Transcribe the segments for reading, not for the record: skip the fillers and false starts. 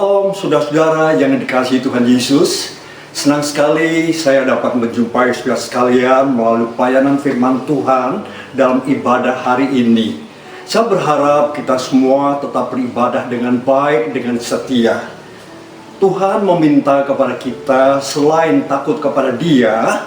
Shalom saudara-saudara yang dikasihi Tuhan Yesus. Senang sekali saya dapat menjumpai saudara sekalian melalui pelayanan firman Tuhan dalam ibadah hari ini. Saya berharap kita semua tetap beribadah dengan baik, dengan setia. Tuhan meminta kepada kita selain takut kepada Dia,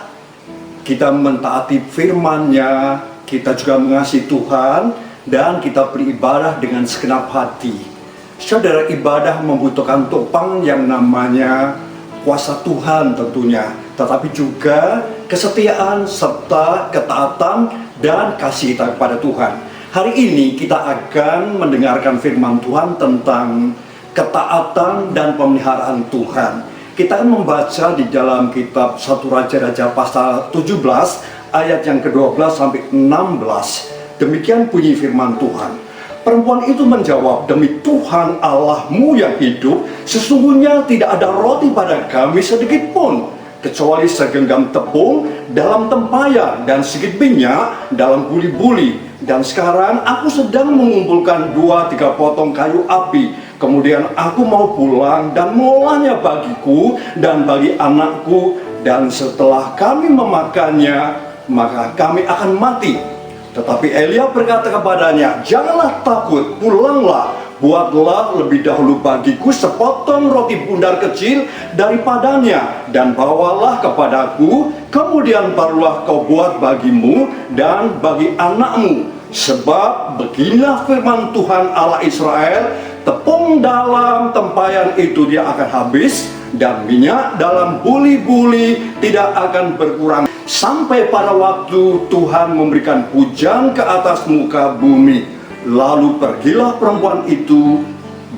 kita mentaati firman-Nya, kita juga mengasihi Tuhan, dan kita beribadah dengan segenap hati. Saudara, ibadah membutuhkan topang yang namanya kuasa Tuhan tentunya, tetapi juga kesetiaan serta ketaatan dan kasih kita kepada Tuhan. Hari ini kita akan mendengarkan firman Tuhan tentang ketaatan dan pemeliharaan Tuhan. Kita akan membaca di dalam kitab 1 Raja-Raja pasal 17 ayat yang ke-12 sampai 16. Demikian bunyi firman Tuhan. Perempuan itu menjawab, "Demi Tuhan Allahmu yang hidup, sesungguhnya tidak ada roti pada kami sedikit pun, kecuali segenggam tepung dalam tempayan dan sedikit minyak dalam buli-buli. Dan sekarang aku sedang mengumpulkan 2-3 potong kayu api. Kemudian aku mau pulang dan mengolahnya bagiku dan bagi anakku. Dan setelah kami memakannya, maka kami akan mati." Tetapi Elia berkata kepadanya, "Janganlah takut, pulanglah, buatlah lebih dahulu bagiku sepotong roti bundar kecil daripadanya, dan bawalah kepadaku, kemudian barulah kau buat bagimu dan bagi anakmu. Sebab beginilah firman Tuhan Allah Israel, tepung dalam tempayan itu dia akan habis, dan minyak dalam buli-buli tidak akan berkurang, sampai pada waktu Tuhan memberikan hujan ke atas muka bumi." Lalu pergilah perempuan itu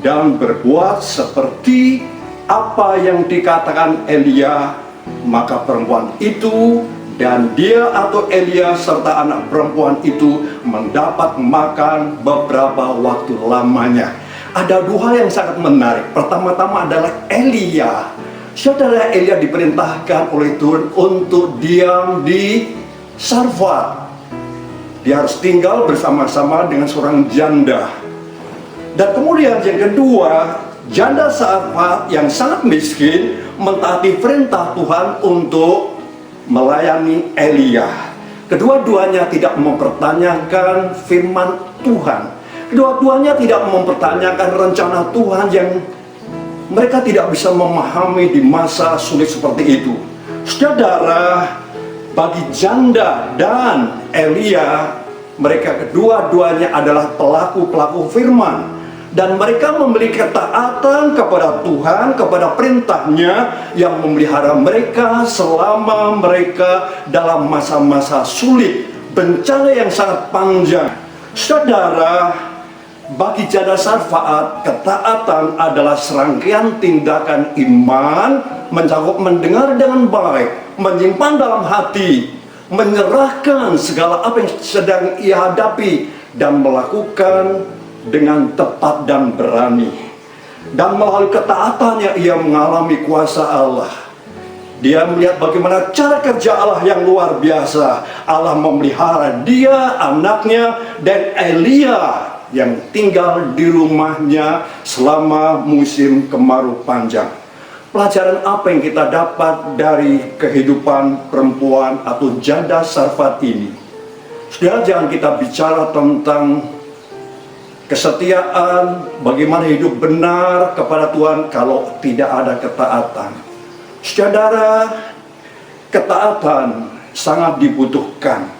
dan berbuat seperti apa yang dikatakan Elia. Maka perempuan itu dan dia atau Elia serta anak perempuan itu mendapat makan beberapa waktu lamanya. Ada dua hal yang sangat menarik. Pertama-tama adalah Elia. Saudara, Elia diperintahkan oleh Tuhan untuk diam di Sarfat. Dia harus tinggal bersama-sama dengan seorang janda. Dan kemudian yang kedua, janda Sarfat yang sangat miskin mentaati perintah Tuhan untuk melayani Elia. Kedua-duanya tidak mempertanyakan firman Tuhan. Kedua-duanya tidak mempertanyakan rencana Tuhan yang mereka tidak bisa memahami di masa sulit seperti itu. Saudara, bagi janda dan Elia, mereka kedua-duanya adalah pelaku-pelaku firman. Dan mereka memiliki ketaatan kepada Tuhan, kepada perintahnya yang memelihara mereka selama mereka dalam masa-masa sulit, bencana yang sangat panjang. Saudara, bagi janda Sarfat, ketaatan adalah serangkaian tindakan iman, mencakup mendengar dengan baik, menyimpan dalam hati, menyerahkan segala apa yang sedang ia hadapi, dan melakukan dengan tepat dan berani. Dan melalui ketaatannya ia mengalami kuasa Allah. Dia melihat bagaimana cara kerja Allah yang luar biasa. Allah memelihara dia, anaknya, dan Elia yang tinggal di rumahnya selama musim kemarau panjang. Pelajaran apa yang kita dapat dari kehidupan perempuan atau janda Sarfat ini? Saudara, jangan kita bicara tentang kesetiaan, bagaimana hidup benar kepada Tuhan kalau tidak ada ketaatan. Saudara, ketaatan sangat dibutuhkan.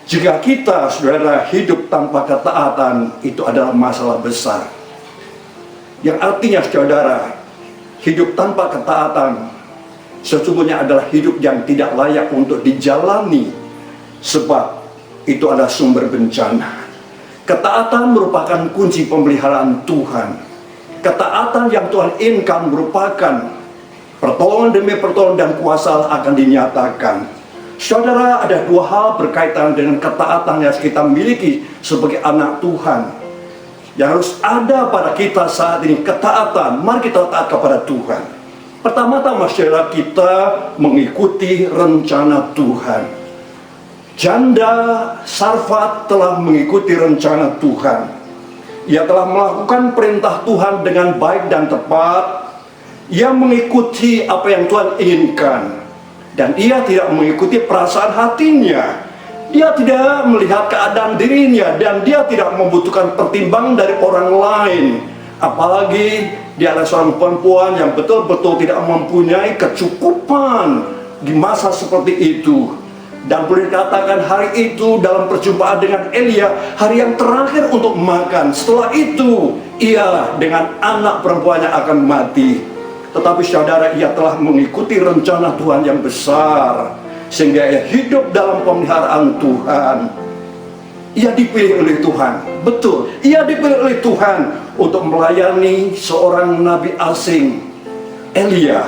Jika kita, saudara, hidup tanpa ketaatan, itu adalah masalah besar. Yang artinya, saudara, hidup tanpa ketaatan sesungguhnya adalah hidup yang tidak layak untuk dijalani, sebab itu adalah sumber bencana. Ketaatan merupakan kunci pemeliharaan Tuhan. Ketaatan yang Tuhan inginkan merupakan pertolongan demi pertolongan, dan kuasa Allah akan dinyatakan. Saudara, ada dua hal berkaitan dengan ketaatan yang kita miliki sebagai anak Tuhan yang harus ada pada kita saat ini. Ketaatan, mari kita taat kepada Tuhan. Pertama-tama, saudara, kita mengikuti rencana Tuhan. Janda Sarfat telah mengikuti rencana Tuhan. Ia telah melakukan perintah Tuhan dengan baik dan tepat. Ia mengikuti apa yang Tuhan inginkan. Dan ia tidak mengikuti perasaan hatinya. Dia tidak melihat keadaan dirinya, dan dia tidak membutuhkan pertimbangan dari orang lain. Apalagi dia adalah seorang perempuan yang betul-betul tidak mempunyai kecukupan di masa seperti itu. Dan boleh dikatakan hari itu dalam perjumpaan dengan Elia, hari yang terakhir untuk makan. Setelah itu ia dengan anak perempuannya akan mati. Tetapi saudara, ia telah mengikuti rencana Tuhan yang besar, sehingga ia hidup dalam pemeliharaan Tuhan. Ia dipilih oleh Tuhan. Betul, ia dipilih oleh Tuhan untuk melayani seorang nabi asing, Elia.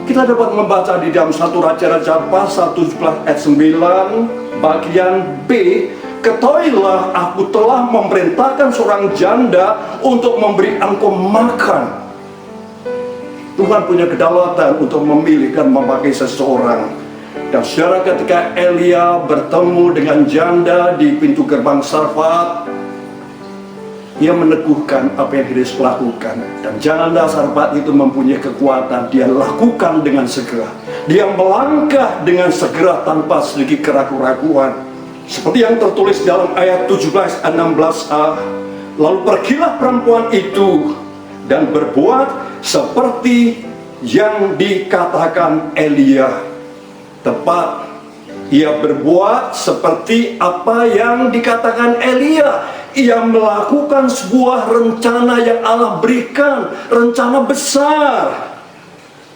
Kita dapat membaca di dalam 1 Raja-Raja pasal 17 ayat 9 bagian B, ketahuilah aku telah memerintahkan seorang janda untuk memberi engkau makan. Tuhan punya kedaulatan untuk memilih dan memakai seseorang. Dan saudara, ketika Elia bertemu dengan janda di pintu gerbang Sarfat, ia meneguhkan apa yang dia lakukan. Dan janda Sarfat itu mempunyai kekuatan. Dia lakukan dengan segera. Dia melangkah dengan segera tanpa sedikit keraguan-raguan. Seperti yang tertulis dalam ayat 17 dan 16a. Lalu pergilah perempuan itu dan berbuat seperti yang dikatakan Elia. Tepat, ia berbuat seperti apa yang dikatakan Elia. Ia melakukan sebuah rencana yang Allah berikan, rencana besar.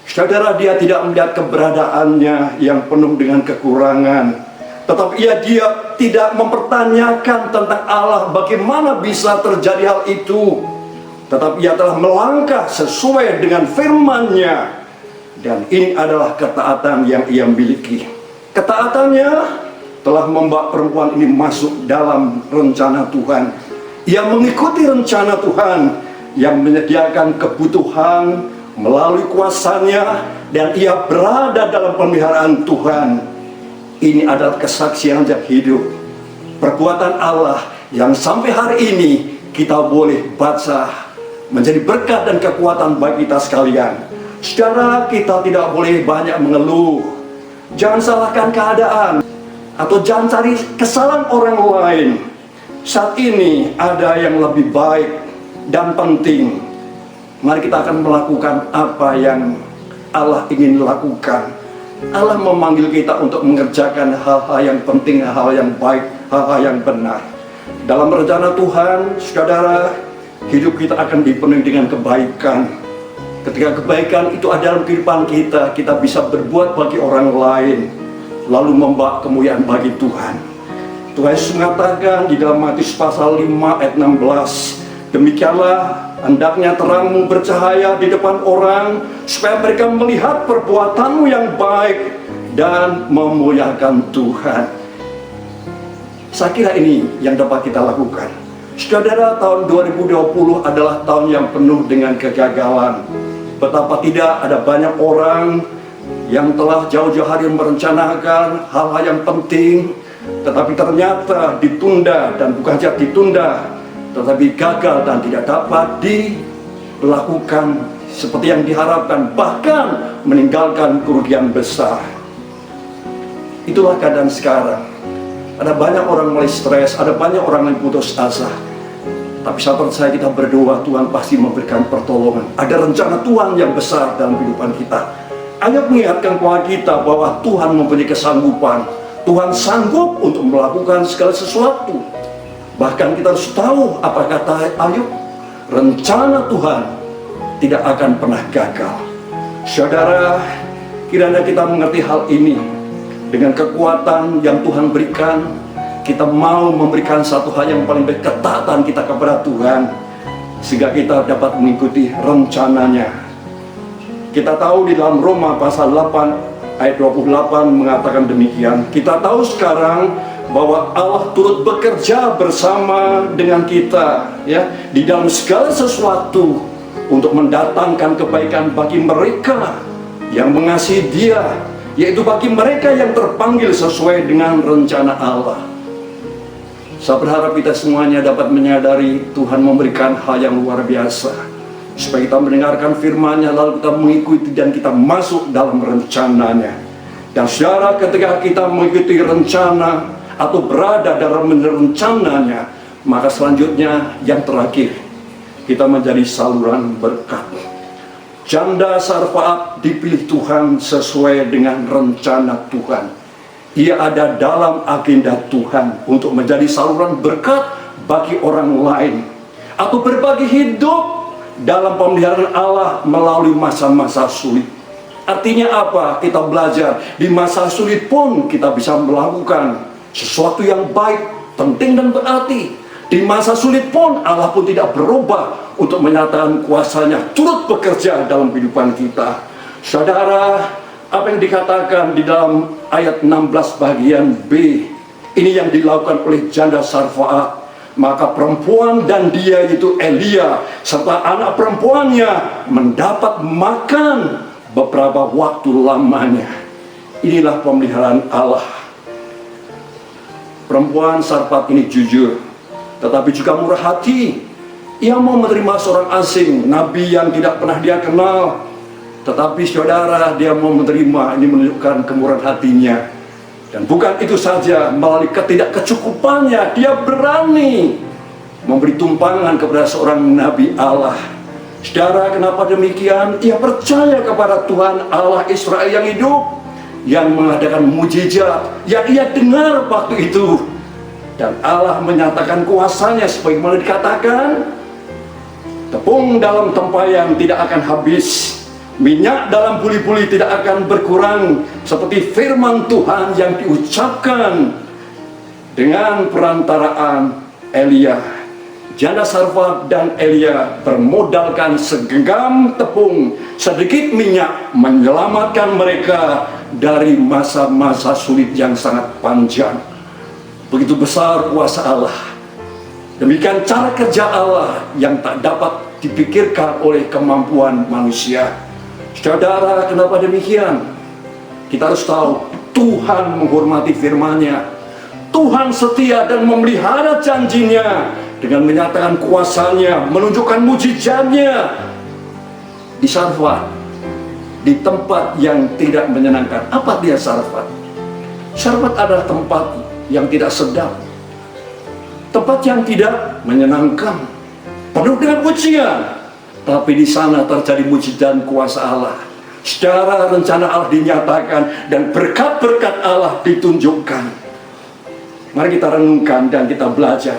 Saudara, dia tidak melihat keberadaannya yang penuh dengan kekurangan, tetapi dia tidak mempertanyakan tentang Allah, bagaimana bisa terjadi hal itu. Tetapi ia telah melangkah sesuai dengan firman-Nya. Dan ini adalah ketaatan yang ia miliki. Ketaatannya telah membawa perempuan ini masuk dalam rencana Tuhan. Ia mengikuti rencana Tuhan yang menyediakan kebutuhan melalui kuasanya, dan ia berada dalam pemeliharaan Tuhan. Ini adalah kesaksian yang hidup, perbuatan Allah yang sampai hari ini kita boleh baca, menjadi berkat dan kekuatan bagi kita sekalian. Saudara, kita tidak boleh banyak mengeluh. Jangan salahkan keadaan, atau jangan cari kesalahan orang lain. Saat ini ada yang lebih baik dan penting. Mari kita akan melakukan apa yang Allah ingin lakukan. Allah memanggil kita untuk mengerjakan hal-hal yang penting, hal-hal yang baik, hal-hal yang benar. Dalam rencana Tuhan, saudara, hidup kita akan dipenuhi dengan kebaikan. Ketika kebaikan itu ada dalam kehidupan kita, kita bisa berbuat bagi orang lain, lalu membawa kemuliaan bagi Tuhan. Tuhan Yesus mengatakan di dalam Matius pasal 5 ayat 16, demikianlah hendaknya terangmu bercahaya di depan orang, supaya mereka melihat perbuatanmu yang baik dan memuliakan Tuhan. Saya kira ini yang dapat kita lakukan. Saudara, tahun 2020 adalah tahun yang penuh dengan kegagalan. Betapa tidak, ada banyak orang yang telah jauh-jauh hari merencanakan hal-hal yang penting, tetapi ternyata ditunda, dan bukan saja ditunda, tetapi gagal dan tidak dapat dilakukan seperti yang diharapkan, bahkan meninggalkan kerugian besar. Itulah keadaan sekarang. Ada banyak orang mulai stres, ada banyak orang yang putus asa. Tapi saya percaya kita berdoa, Tuhan pasti memberikan pertolongan. Ada rencana Tuhan yang besar dalam kehidupan kita. Ayo mengingatkan kepada kita bahwa Tuhan mempunyai kesanggupan. Tuhan sanggup untuk melakukan segala sesuatu. Bahkan kita harus tahu apa kata Ayub, rencana Tuhan tidak akan pernah gagal. Saudara, kiranya kita mengerti hal ini. Dengan kekuatan yang Tuhan berikan, kita mau memberikan satu hal yang paling baik, ketaatan kita kepada Tuhan, sehingga kita dapat mengikuti rencananya. Kita tahu di dalam Roma pasal 8 ayat 28 mengatakan demikian. Kita tahu sekarang bahwa Allah turut bekerja bersama dengan kita, ya, di dalam segala sesuatu untuk mendatangkan kebaikan bagi mereka yang mengasihi Dia, yaitu bagi mereka yang terpanggil sesuai dengan rencana Allah. Saya berharap kita semuanya dapat menyadari Tuhan memberikan hal yang luar biasa, supaya kita mendengarkan firman-Nya, lalu kita mengikuti dan kita masuk dalam rencananya. Dan saudara, ketika kita mengikuti rencana atau berada dalam rencananya, maka selanjutnya yang terakhir, kita menjadi saluran berkat. Janda Sarfaat dipilih Tuhan sesuai dengan rencana Tuhan. Ia ada dalam agenda Tuhan untuk menjadi saluran berkat bagi orang lain, atau berbagi hidup dalam pemeliharaan Allah melalui masa-masa sulit. Artinya apa? Kita belajar di masa sulit pun kita bisa melakukan sesuatu yang baik, penting dan berarti. Di masa sulit pun Allah pun tidak berubah untuk menyatakan kuasa-Nya turut bekerja dalam kehidupan kita. Saudara, apa yang dikatakan di dalam ayat 16 bagian B, ini yang dilakukan oleh janda Sarfaat. Maka perempuan dan dia itu Elia serta anak perempuannya mendapat makan beberapa waktu lamanya. Inilah pemeliharaan Allah. Perempuan Sarfaat ini jujur, tetapi juga murah hati. Ia mau menerima seorang asing, nabi yang tidak pernah dia kenal. Tetapi saudara, dia mau menerima. Ini menunjukkan kemurahan hatinya. Dan bukan itu saja, melalui ketidakkecukupannya, dia berani memberi tumpangan kepada seorang nabi Allah. Saudara, kenapa demikian? Ia percaya kepada Tuhan Allah Israel yang hidup, yang mengadakan mujizat yang ia dengar waktu itu. Dan Allah menyatakan kuasa-Nya sebagaimana dikatakan, tepung dalam tempayan tidak akan habis, minyak dalam buli-buli tidak akan berkurang, seperti firman Tuhan yang diucapkan dengan perantaraan Elia. Janda Sarfaat dan Elia bermodalkan segenggam tepung, sedikit minyak, menyelamatkan mereka dari masa-masa sulit yang sangat panjang. Begitu besar kuasa Allah. Demikian cara kerja Allah yang tak dapat dipikirkan oleh kemampuan manusia. Saudara, kenapa demikian? Kita harus tahu Tuhan menghormati firman-Nya. Tuhan setia dan memelihara janjinya dengan menyatakan kuasa-Nya, menunjukkan mujizat-Nya di Sarfaat, di tempat yang tidak menyenangkan. Apa dia Sarfaat? Sarfaat adalah tempat yang tidak sedap, tempat yang tidak menyenangkan, penuh dengan pujian. Tapi di sana terjadi mujizat kuasa Allah. Secara rencana Allah dinyatakan dan berkat-berkat Allah ditunjukkan. Mari kita renungkan dan kita belajar.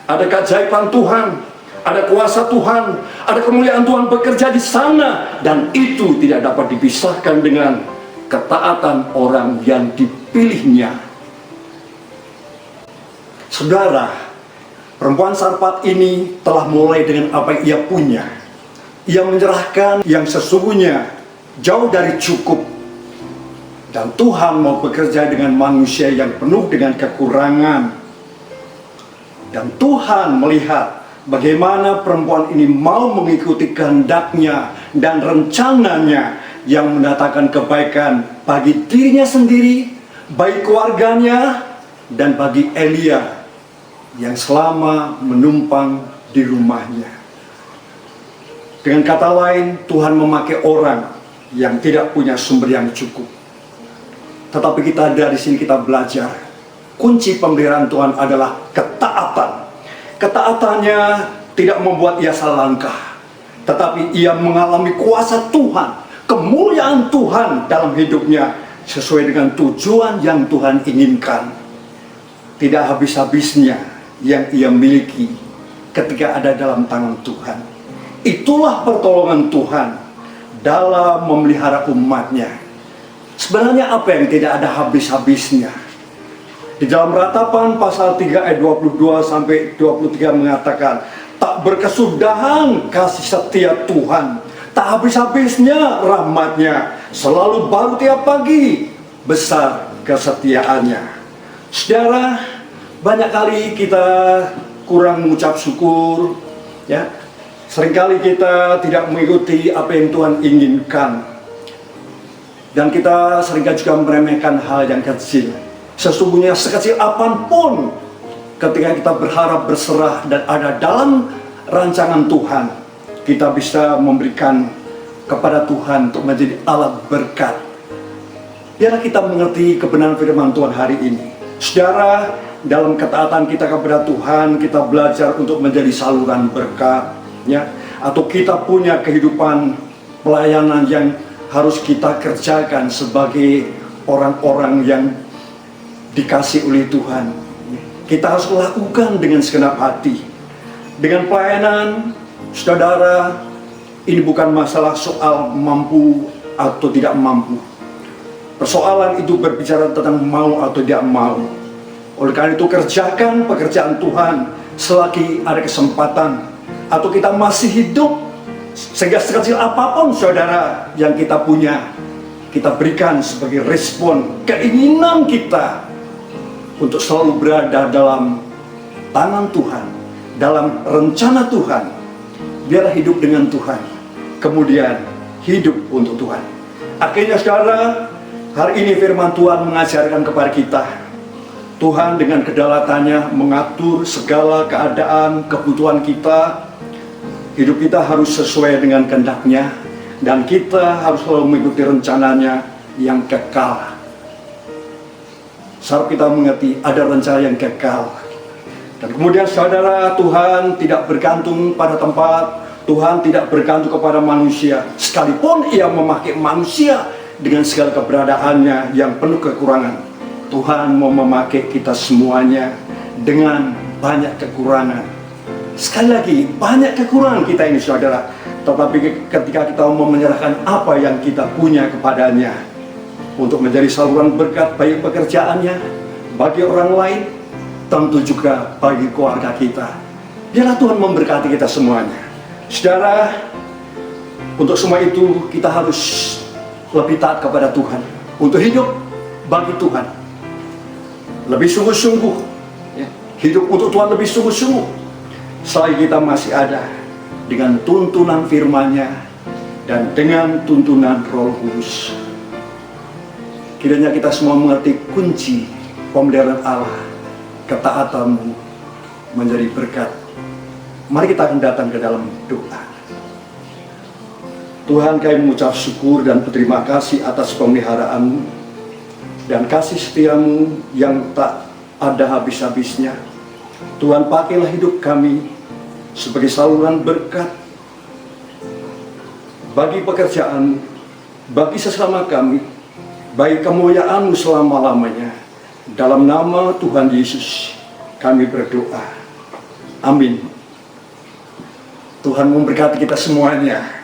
Ada keajaiban Tuhan, ada kuasa Tuhan, ada kemuliaan Tuhan bekerja di sana, dan itu tidak dapat dipisahkan dengan ketaatan orang yang dipilihnya. Saudara, perempuan Sarfaat ini telah mulai dengan apa yang ia punya. Ia menyerahkan yang sesungguhnya jauh dari cukup. Dan Tuhan mau bekerja dengan manusia yang penuh dengan kekurangan. Dan Tuhan melihat bagaimana perempuan ini mau mengikuti kehendak-Nya dan rencananya yang mendatangkan kebaikan bagi dirinya sendiri, bagi keluarganya, dan bagi Elia yang selama menumpang di rumahnya. Dengan kata lain, Tuhan memakai orang yang tidak punya sumber yang cukup. Tetapi kita dari sini kita belajar, kunci pemeliharaan Tuhan adalah ketaatan. Ketaatannya tidak membuat ia salah langkah, tetapi ia mengalami kuasa Tuhan, kemuliaan Tuhan dalam hidupnya sesuai dengan tujuan yang Tuhan inginkan. Tidak habis-habisnya yang ia miliki ketika ada dalam tangan Tuhan. Itulah pertolongan Tuhan dalam memelihara umat-Nya. Sebenarnya apa yang tidak ada habis-habisnya? Di dalam Ratapan pasal 3 ayat 22 sampai 23 mengatakan, tak berkesudahan kasih setia Tuhan, tak habis-habisnya rahmat-Nya, selalu baru tiap pagi, besar kesetiaannya. Saudara, banyak kali kita kurang mengucap syukur, ya. Seringkali kita tidak mengikuti apa yang Tuhan inginkan. Dan kita seringkali juga meremehkan hal yang kecil. Sesungguhnya sekecil apapun ketika kita berharap, berserah, dan ada dalam rancangan Tuhan, kita bisa memberikan kepada Tuhan untuk menjadi alat berkat. Biarlah kita mengerti kebenaran firman Tuhan hari ini. Saudara, dalam ketaatan kita kepada Tuhan, kita belajar untuk menjadi saluran berkat, ya. Atau kita punya kehidupan pelayanan yang harus kita kerjakan sebagai orang-orang yang dikasih oleh Tuhan. Kita harus lakukan dengan segenap hati. Dengan pelayanan, saudara, ini bukan masalah soal mampu atau tidak mampu. Persoalan itu berbicara tentang mau atau tidak mau. Oleh karena itu, kerjakan pekerjaan Tuhan selagi ada kesempatan, atau kita masih hidup, sehingga sekecil apapun saudara yang kita punya, kita berikan sebagai respon keinginan kita untuk selalu berada dalam tangan Tuhan, dalam rencana Tuhan. Biarlah hidup dengan Tuhan, kemudian hidup untuk Tuhan. Akhirnya saudara, hari ini firman Tuhan mengajarkan kepada kita, Tuhan dengan kedalatannya mengatur segala keadaan, kebutuhan kita. Hidup kita harus sesuai dengan kehendak-Nya, dan kita harus selalu mengikuti rencananya yang kekal. Saat kita mengerti ada rencana yang kekal. Dan kemudian saudara, Tuhan tidak bergantung pada tempat, Tuhan tidak bergantung kepada manusia. Sekalipun Ia memakai manusia dengan segala keberadaannya yang penuh kekurangan, Tuhan mau memakai kita semuanya dengan banyak kekurangan. Sekali lagi, banyak kekurangan kita ini saudara. Tetapi ketika kita mau menyerahkan apa yang kita punya kepadanya, untuk menjadi saluran berkat bagi pekerjaannya, bagi orang lain, tentu juga bagi keluarga kita, biarlah Tuhan memberkati kita semuanya. Saudara, untuk semua itu kita harus lebih taat kepada Tuhan, untuk hidup bagi Tuhan lebih sungguh-sungguh, ya. Hidup untuk Tuhan lebih sungguh-sungguh selagi kita masih ada, dengan tuntunan firman-Nya dan dengan tuntunan Roh Kudus. Kiranya kita semua mengerti kunci pemeliharaan Allah, ketaatanmu menjadi berkat. Mari kita akan datang ke dalam doa. Tuhan, kami mengucap syukur dan berterima kasih atas pemeliharaan-Mu dan kasih setiamu yang tak ada habis-habisnya. Tuhan, pakailah hidup kami sebagai saluran berkat bagi pekerjaan, bagi sesama kami, bagi kemuliaan-Mu selama-lamanya. Dalam nama Tuhan Yesus kami berdoa. Amin. Tuhan memberkati kita semuanya.